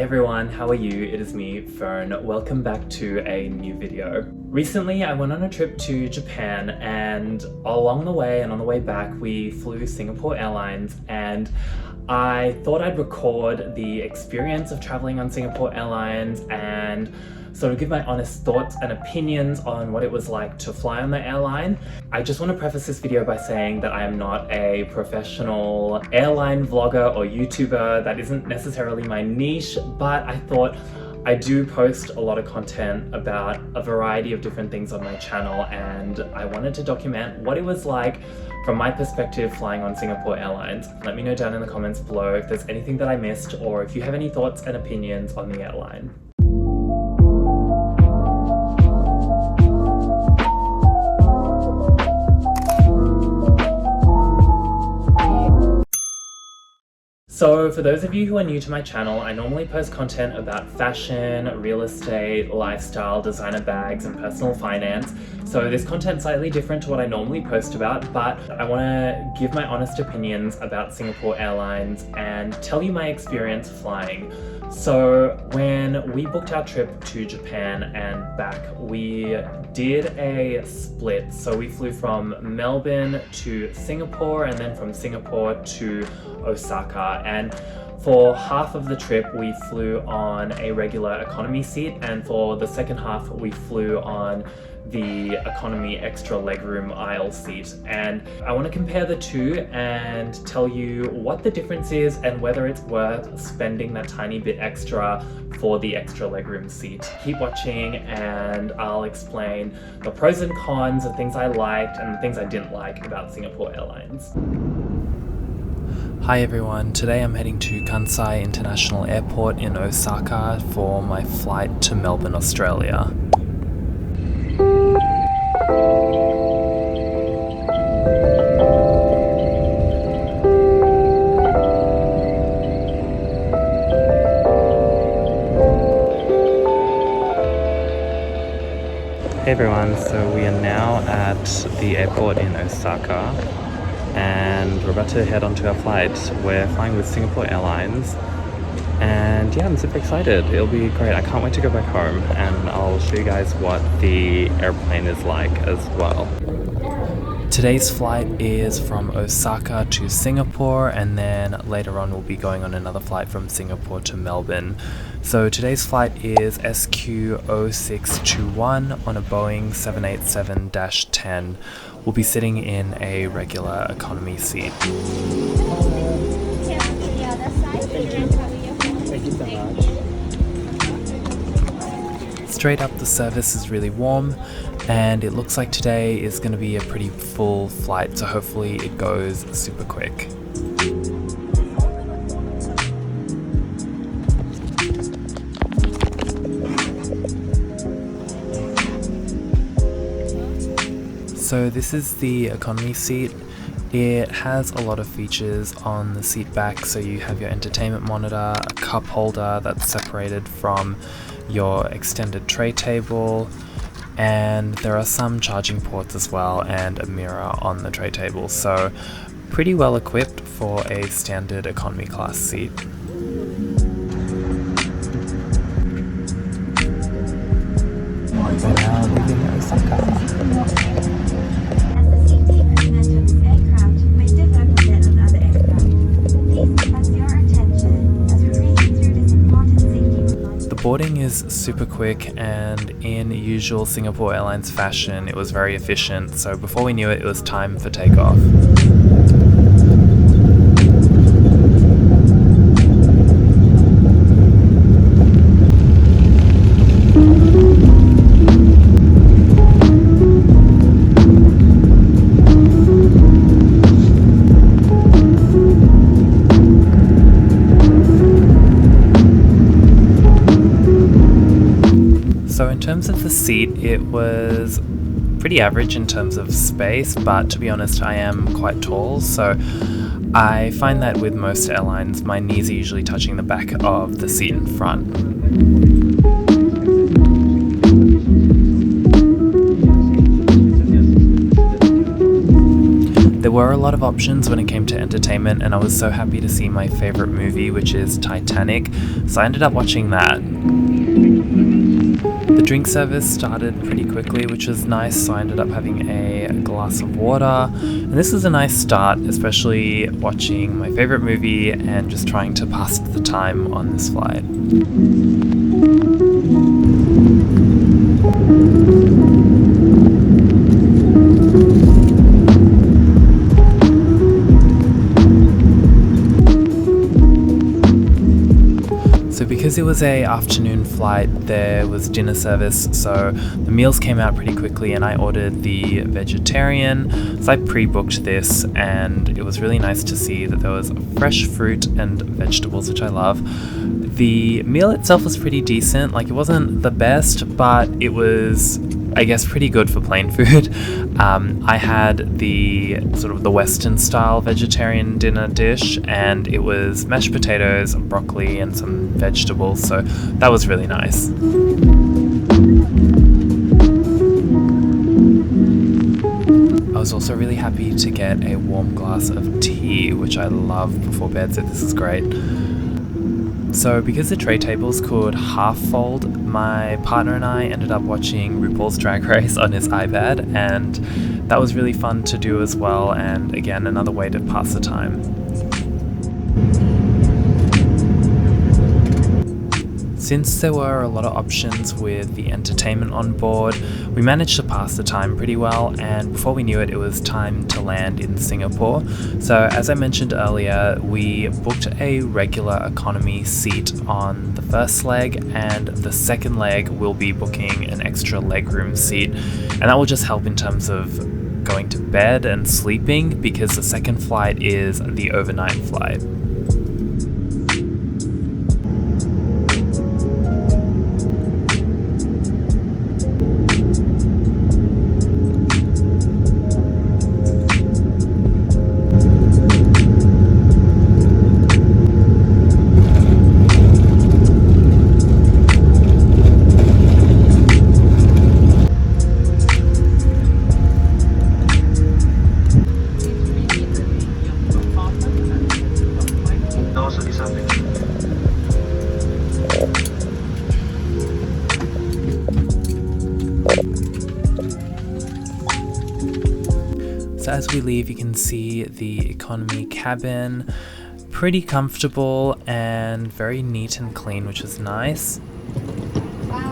Hi everyone, how are you? It is me, Fern. Welcome back to a new video. Recently I went on a trip to Japan, and along the way and on the way back we flew Singapore Airlines, and I thought I'd record the experience of traveling on Singapore Airlines and sort of give my honest thoughts and opinions on what it was like to fly on the airline. I just want to preface this video by saying that I am not a professional airline vlogger or YouTuber. That isn't necessarily my niche, but I thought I do post a lot of content about a variety of different things on my channel, and I wanted to document what it was like from my perspective flying on Singapore Airlines. Let me know down in the comments below if there's anything that I missed or if you have any thoughts and opinions on the airline. So for those of you who are new to my channel, I normally post content about fashion, real estate, lifestyle, designer bags, and personal finance. So this content's slightly different to what I normally post about, but I want to give my honest opinions about Singapore Airlines and tell you my experience flying. So when we booked our trip to Japan and back, we did a split. So we flew from Melbourne to Singapore and then from Singapore to Osaka. And for half of the trip, we flew on a regular economy seat, and for the second half, we flew on the economy extra legroom aisle seat. And I want to compare the two and tell you what the difference is and whether it's worth spending that tiny bit extra for the extra legroom seat. Keep watching and I'll explain the pros and cons, the things I liked and the things I didn't like about Singapore Airlines. Hi everyone, today I'm heading to Kansai International Airport in Osaka for my flight to Melbourne, Australia. Hey everyone, so we are now at the airport in Osaka and we're about to head on to our flight. We're flying with Singapore Airlines and yeah, I'm super excited. It'll be great. I can't wait to go back home and I'll show you guys what the airplane is like as well. Today's flight is from Osaka to Singapore, and then later on we'll be going on another flight from Singapore to Melbourne. So today's flight is SQ0621 on a Boeing 787-10. We'll be sitting in a regular economy seat. Straight up, the service is really warm, and it looks like today is going to be a pretty full flight, so hopefully it goes super quick. So this is the economy seat. It has a lot of features on the seat back, so you have your entertainment monitor, a cup holder that's separated from your extended tray table, and there are some charging ports as well and a mirror on the tray table, so pretty well equipped for a standard economy class seat. We're now leaving Osaka. Boarding is super quick, and in usual Singapore Airlines fashion, it was very efficient, so before we knew it, it was time for takeoff. So in terms of the seat, it was pretty average in terms of space, but to be honest, I am quite tall, so I find that with most airlines, my knees are usually touching the back of the seat in front. There were a lot of options when it came to entertainment, and I was so happy to see my favourite movie, which is Titanic, so I ended up watching that. The drink service started pretty quickly, which was nice, so I ended up having a glass of water, and this was a nice start, especially watching my favourite movie and just trying to pass the time on this flight. So because it was a afternoon flight, there was dinner service, so the meals came out pretty quickly and I ordered the vegetarian. So I pre-booked this, and it was really nice to see that there was fresh fruit and vegetables, which I love. The meal itself was pretty decent, like it wasn't the best, but it was, I guess, pretty good for plain food. I had the sort of the Western style vegetarian dinner dish, and it was mashed potatoes, broccoli and some vegetables, so that was really nice. I was also really happy to get a warm glass of tea, which I love before bed, so this is great. So because the tray tables could half fold, my partner and I ended up watching RuPaul's Drag Race on his iPad, and that was really fun to do as well, and again, another way to pass the time. Since there were a lot of options with the entertainment on board, we managed to pass the time pretty well, and before we knew it, it was time to land in Singapore. So as I mentioned earlier, we booked a regular economy seat on the first leg, and the second leg we'll be booking an extra legroom seat, and that will just help in terms of going to bed and sleeping, because the second flight is the overnight flight. So as we leave, you can see the economy cabin, pretty comfortable and very neat and clean, which is nice.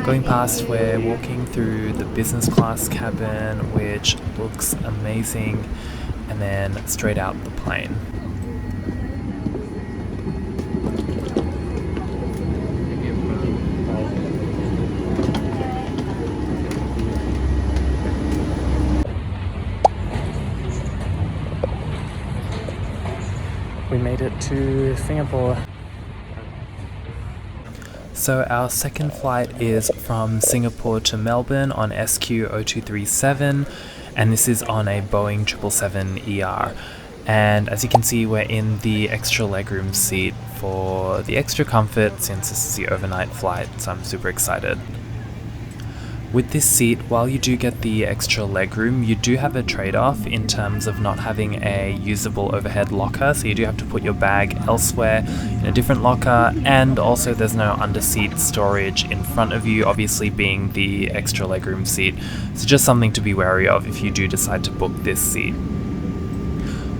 Going past, we're walking through the business class cabin, which looks amazing, and then straight out the plane. We made it to Singapore. So our second flight is from Singapore to Melbourne on SQ0237, and this is on a Boeing 777ER. And as you can see, we're in the extra legroom seat for the extra comfort since this is the overnight flight, so I'm super excited. With this seat, while you do get the extra legroom, you do have a trade-off in terms of not having a usable overhead locker, so you do have to put your bag elsewhere in a different locker, and also there's no under-seat storage in front of you, obviously being the extra legroom seat, so just something to be wary of if you do decide to book this seat.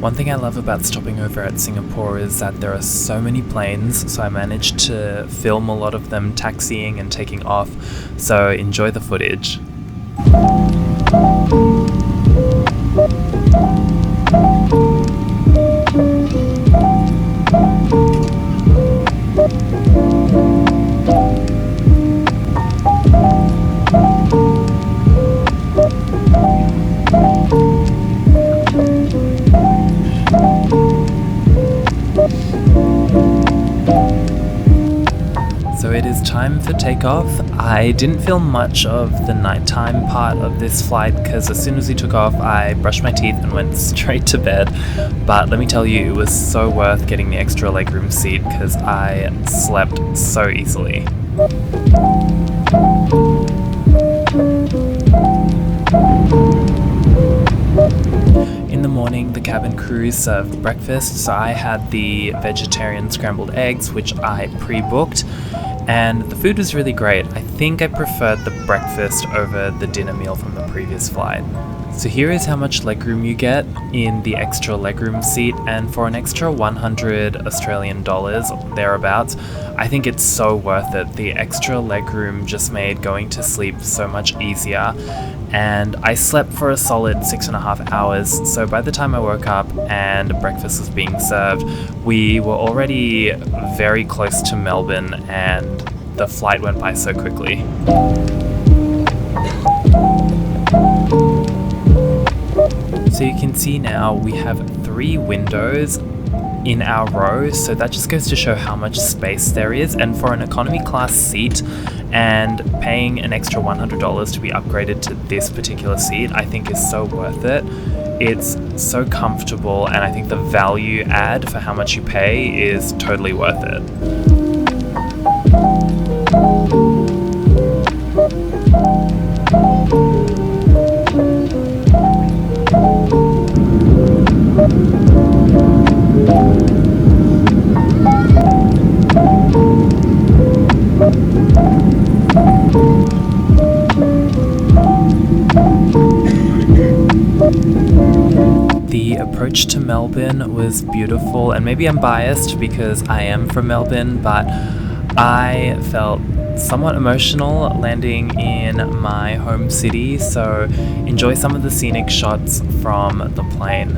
One thing I love about stopping over at Singapore is that there are so many planes, so I managed to film a lot of them taxiing and taking off, so enjoy the footage. So it is time for takeoff. I didn't film much of the nighttime part of this flight because as soon as we took off, I brushed my teeth and went straight to bed. But let me tell you, it was so worth getting the extra legroom seat because I slept so easily. In the morning, the cabin crew served breakfast, so I had the vegetarian scrambled eggs, which I pre-booked, and the food was really great. I think I preferred the breakfast over the dinner meal from the previous flight. So here is how much legroom you get in the extra legroom seat, and for an extra 100 Australian dollars, thereabouts, I think it's so worth it. The extra legroom just made going to sleep so much easier, and I slept for a solid 6.5 hours, so by the time I woke up and breakfast was being served, we were already very close to Melbourne, and the flight went by so quickly. So you can see now we have 3 windows in our row, so that just goes to show how much space there is, and for an economy class seat and paying an extra $100 to be upgraded to this particular seat, I think is so worth it. It's so comfortable, and I think the value add for how much you pay is totally worth it. The approach to Melbourne was beautiful, and maybe I'm biased because I am from Melbourne, but I felt somewhat emotional landing in my home city, so enjoy some of the scenic shots from the plane.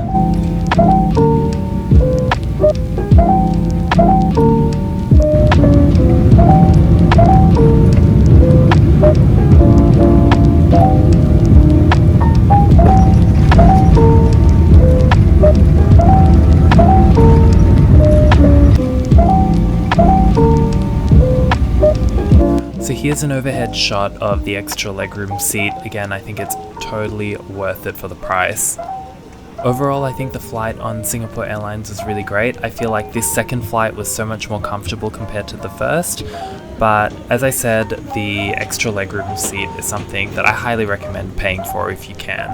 So here's an overhead shot of the extra legroom seat. Again, I think it's totally worth it for the price. Overall, I think the flight on Singapore Airlines was really great. I feel like this second flight was so much more comfortable compared to the first, but as I said, the extra legroom seat is something that I highly recommend paying for if you can.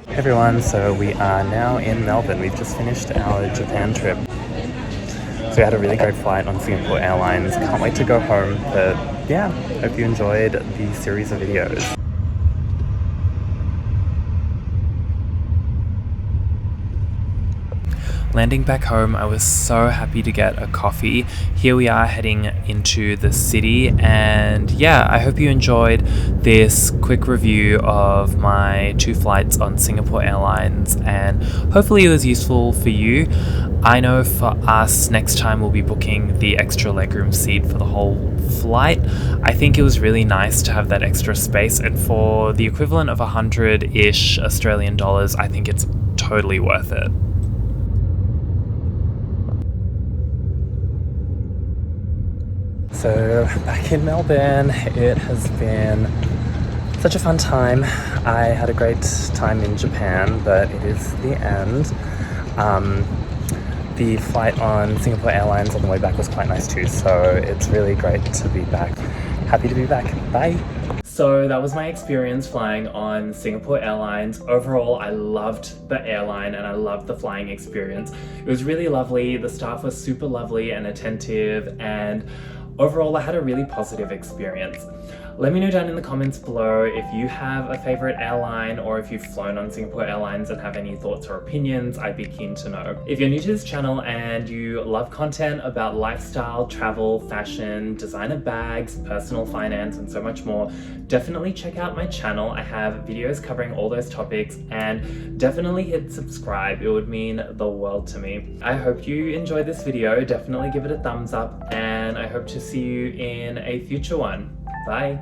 Hey everyone, so we are now in Melbourne. We've just finished our Japan trip. So we had a really great flight on Singapore Airlines. Can't wait to go home, but yeah, hope you enjoyed the series of videos. Landing back home, I was so happy to get a coffee. Here we are heading into the city, and yeah, I hope you enjoyed this quick review of my 2 flights on Singapore Airlines, and hopefully it was useful for you. I know for us, next time we'll be booking the extra legroom seat for the whole flight. I think it was really nice to have that extra space, and for the equivalent of 100-ish Australian dollars, I think it's totally worth it. So back in Melbourne, it has been such a fun time. I had a great time in Japan, but it is the end. The flight on Singapore Airlines on the way back was quite nice too, so it's really great to be back. Happy to be back. Bye! So that was my experience flying on Singapore Airlines. Overall, I loved the airline and I loved the flying experience. It was really lovely. The staff was super lovely and attentive, and overall, I had a really positive experience. Let me know down in the comments below if you have a favorite airline or if you've flown on Singapore Airlines and have any thoughts or opinions. I'd be keen to know. If you're new to this channel and you love content about lifestyle, travel, fashion, designer bags, personal finance, and so much more, definitely check out my channel. I have videos covering all those topics, and definitely hit subscribe. It would mean the world to me. I hope you enjoyed this video. Definitely give it a thumbs up, and I hope to see you in a future one. Bye.